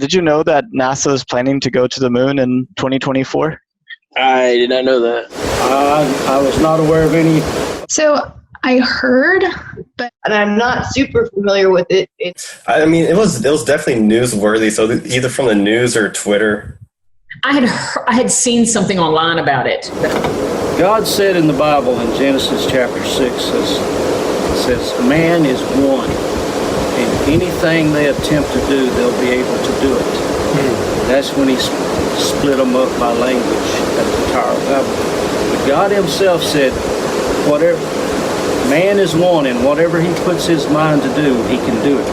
Did you know that NASA is planning to go to the moon in 2024? I did not know that. I was not aware of any. So I heard, and I'm not super familiar with it. I mean, it was definitely newsworthy. So either from the news or Twitter. I had seen something online about it. God said in the Bible in Genesis chapter 6 says man is one, and anything they attempt to do, they'll be able to do it. That's when he split them up by language at the Tower of Babel. But God himself said, whatever man is one, and whatever he puts his mind to do, he can do it.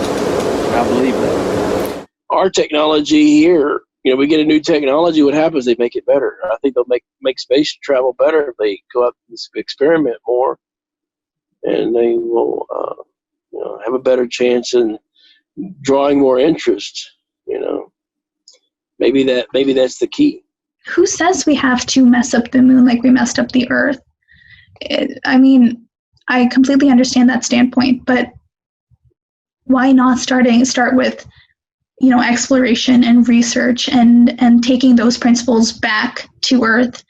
I believe that. Our technology here, we get a new technology. What happens? They make it better. I think they'll make space travel better if they go out and experiment more, and they will, have a better chance in drawing more interest. Maybe that's the key. Who says we have to mess up the moon like we messed up the Earth? I completely understand that standpoint, but why not start with, exploration and research and taking those principles back to Earth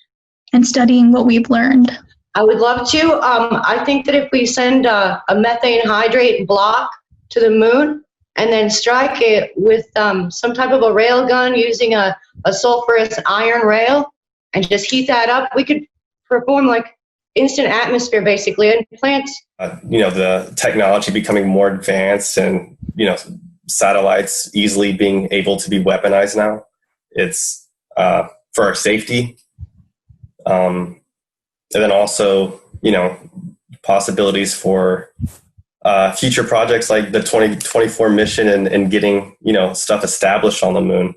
and studying what we've learned? I would love to. I think that if we send a methane hydrate block to the moon and then strike it with some type of a rail gun using a sulfurous iron rail and just heat that up, we could perform like instant atmosphere basically, and plants. The technology becoming more advanced and, satellites easily being able to be weaponized now. It's for our safety. And then also, possibilities for future projects like the 2024 mission and getting, stuff established on the moon.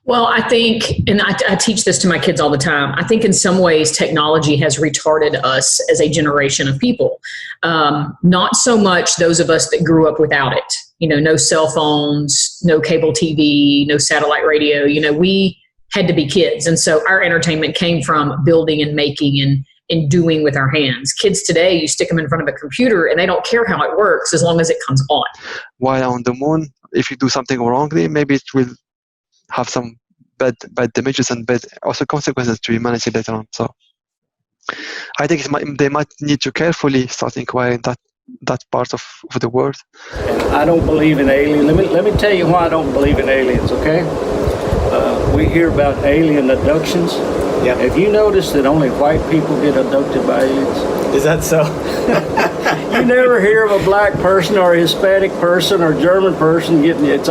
Well, I think, and I teach this to my kids all the time, I think in some ways technology has retarded us as a generation of people. Not so much those of us that grew up without it. No cell phones, no cable TV, no satellite radio. We had to be kids. And so our entertainment came from building and making and doing with our hands. Kids today, you stick them in front of a computer and they don't care how it works as long as it comes on. While on the moon, if you do something wrongly, maybe it will have some bad damages and bad also consequences to humanity later on. So I think they might need to carefully start inquiring that part of the world. And I don't believe in aliens. Let me tell you why I don't believe in aliens, okay? We hear about alien abductions. Yep. Have you noticed that only white people get abducted by aliens? Is that so? You never hear of a black person or a Hispanic person or German person getting it. It's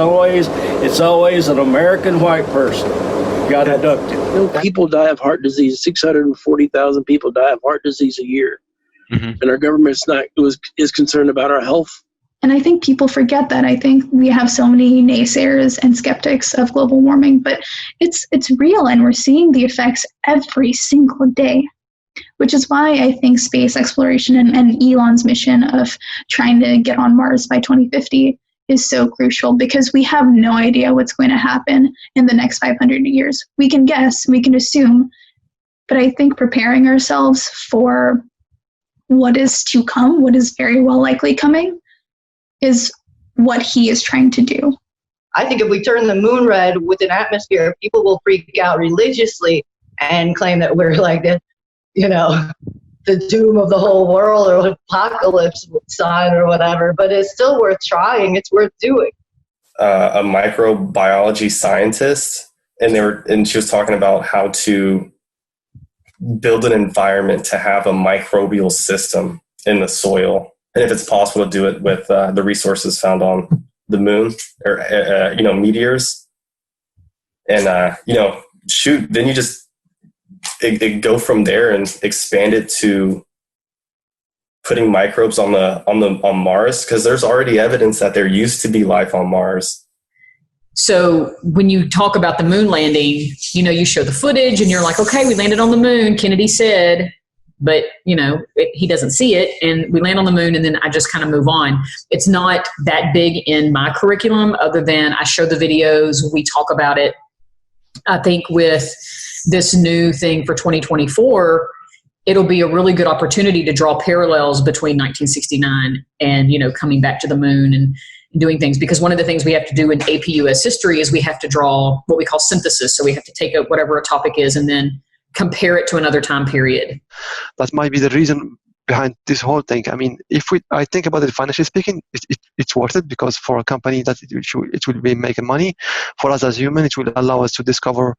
always an American white person got abducted. People die of heart disease. 640,000 people die of heart disease a year. Mm-hmm. And our government's is concerned about our health. And I think people forget that. I think we have so many naysayers and skeptics of global warming, but it's real, and we're seeing the effects every single day, which is why I think space exploration and Elon's mission of trying to get on Mars by 2050 is so crucial, because we have no idea what's going to happen in the next 500 years. We can guess, we can assume, but I think preparing ourselves for what is to come, what is very well likely coming, is what he is trying to do. I think if we turn the moon red with an atmosphere, people will freak out religiously and claim that we're like the doom of the whole world or apocalypse sign or whatever. But it's still worth trying. It's worth doing. A microbiology scientist, and she was talking about how to build an environment to have a microbial system in the soil. And if it's possible to do it with the resources found on the moon or, meteors. And, then you just go from there and expand it to putting microbes on Mars, because there's already evidence that there used to be life on Mars. So when you talk about the moon landing, you show the footage and you're like, okay, we landed on the moon, Kennedy said, but he doesn't see it, and we land on the moon, and then I just kind of move on. It's not that big in my curriculum, other than I show the videos, we talk about it. I think with this new thing for 2024, it'll be a really good opportunity to draw parallels between 1969 and, coming back to the moon. And doing things, because one of the things we have to do in AP US history is we have to draw what we call synthesis. So we have to take out whatever a topic is and then compare it to another time period. That might be the reason behind this whole thing. I mean, I think about it financially speaking, it's worth it, because for a company that it will be making money. For us as humans, it will allow us to discover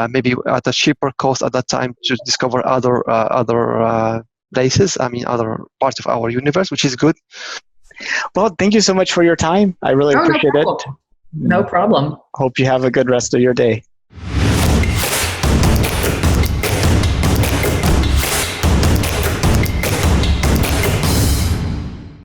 maybe at a cheaper cost at that time to discover other places. I mean, other parts of our universe, which is good. Well, thank you so much for your time. I really appreciate it. No problem. Hope you have a good rest of your day.